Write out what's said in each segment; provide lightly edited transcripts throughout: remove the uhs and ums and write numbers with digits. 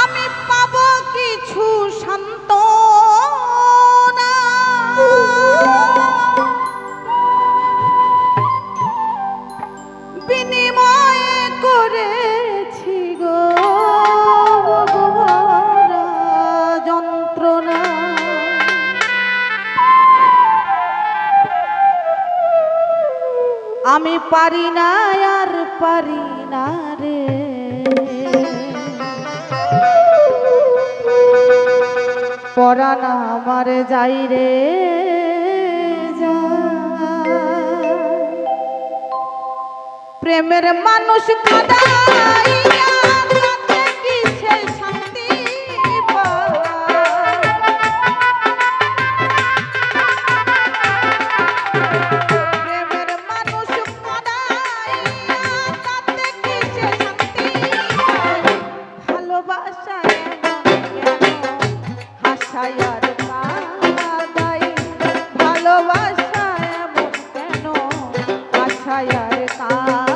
আমি পাবো কিছু সান্ত্বনা, বিনিময়ে করেছি গো ভরা যন্ত্রণা। আমি পারি না আর পারি না রে, পরাণ আমার যাই রে প্রেমের মানুষ কাদাইয়া তাতে কিসে শান্তি পায়। প্রেমের মানুষ কাদাইয়া তাতে কিসে শান্তি পায়। ভালোবাসায় হাসায় আর কাঁদাই, ভালোবাসায় এমন কেন হাসায় আর কাঁদাই।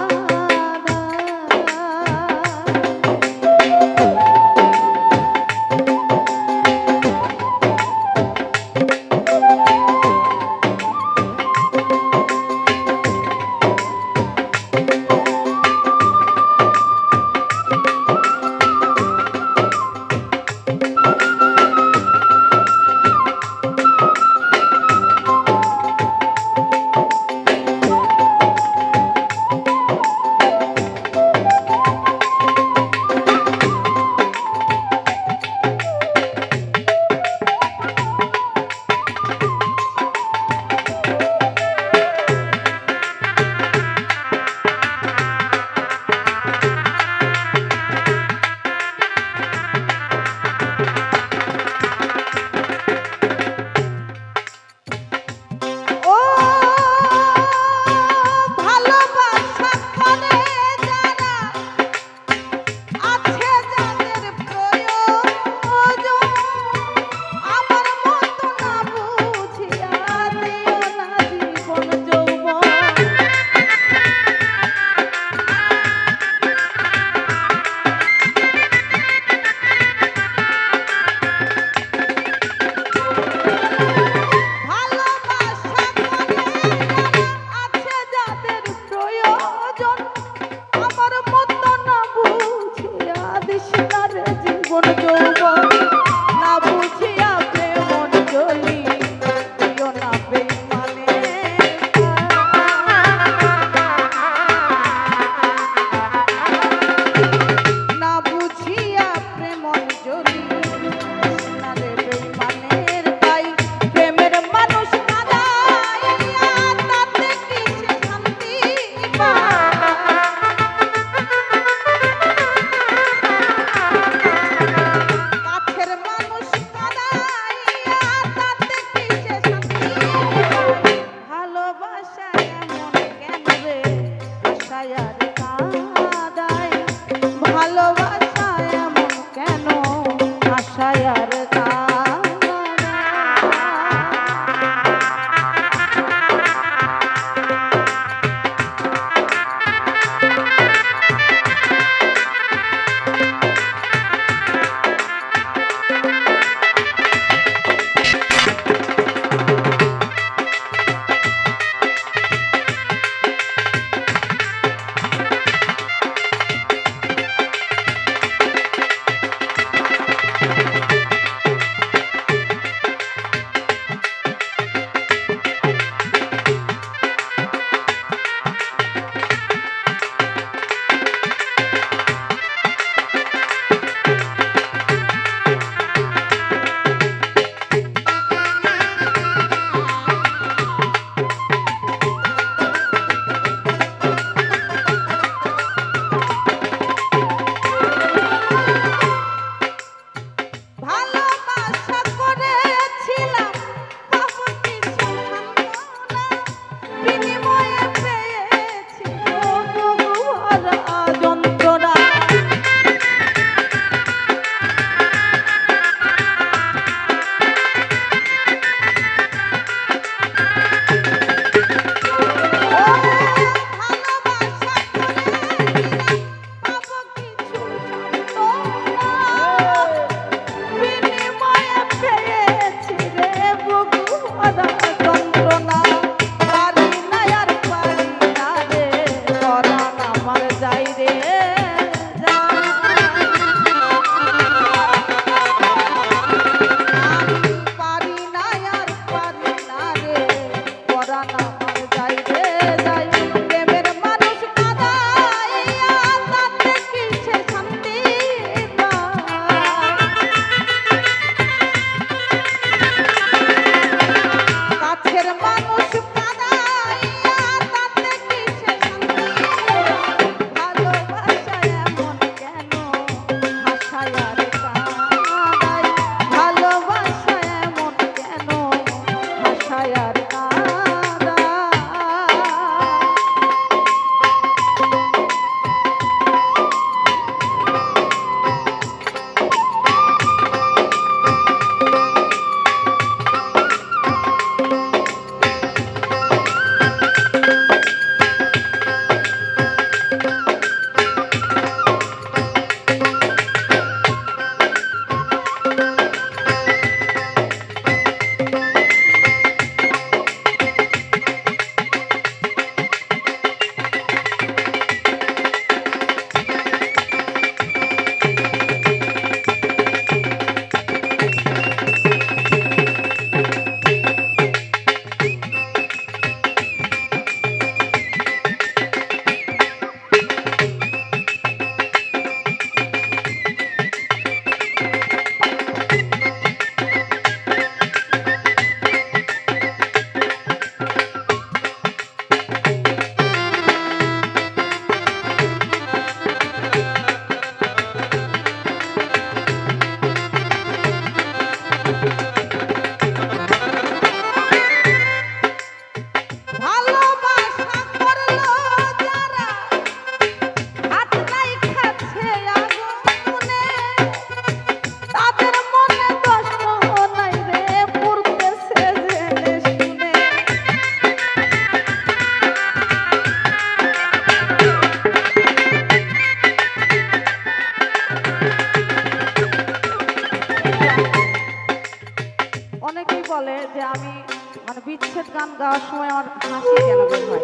বিচ্ছেদ গান গাওয়ার সময় আমার হাসি কেন বের হয়,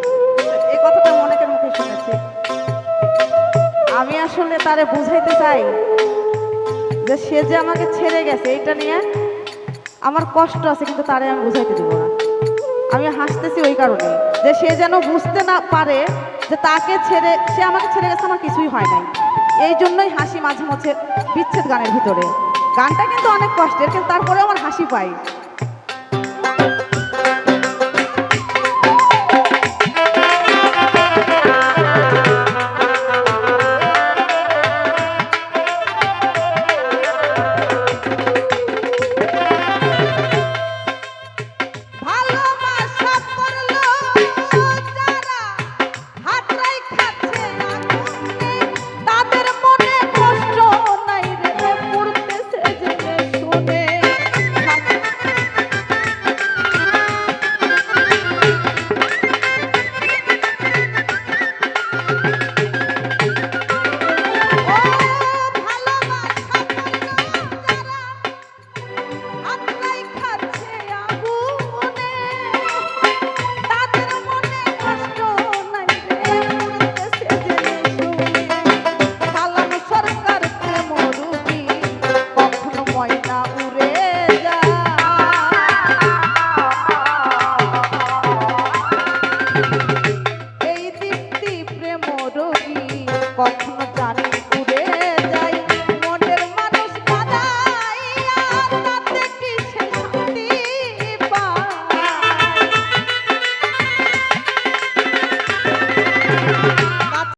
এই কথাটা আমি অনেকের মুখে শুনেছি। আমি আসলে তারে বুঝাইতে চাই যে সে যে আমাকে ছেড়ে গেছে এটা নিয়ে আমার কষ্ট আছে, কিন্তু তারে আমি বুঝাইতে দিব না। আমি হাসতেছি ওই কারণে যে সে যেন বুঝতে না পারে যে তাকে ছেড়ে, সে আমাকে ছেড়ে গেছে, আমার কিছুই হয় নাই। এই জন্যই হাসি মাঝে মাঝে বিচ্ছেদ গানের ভিতরে। গানটা কিন্তু অনেক কষ্টের, কিন্তু তারপরেও আমার হাসি পাই।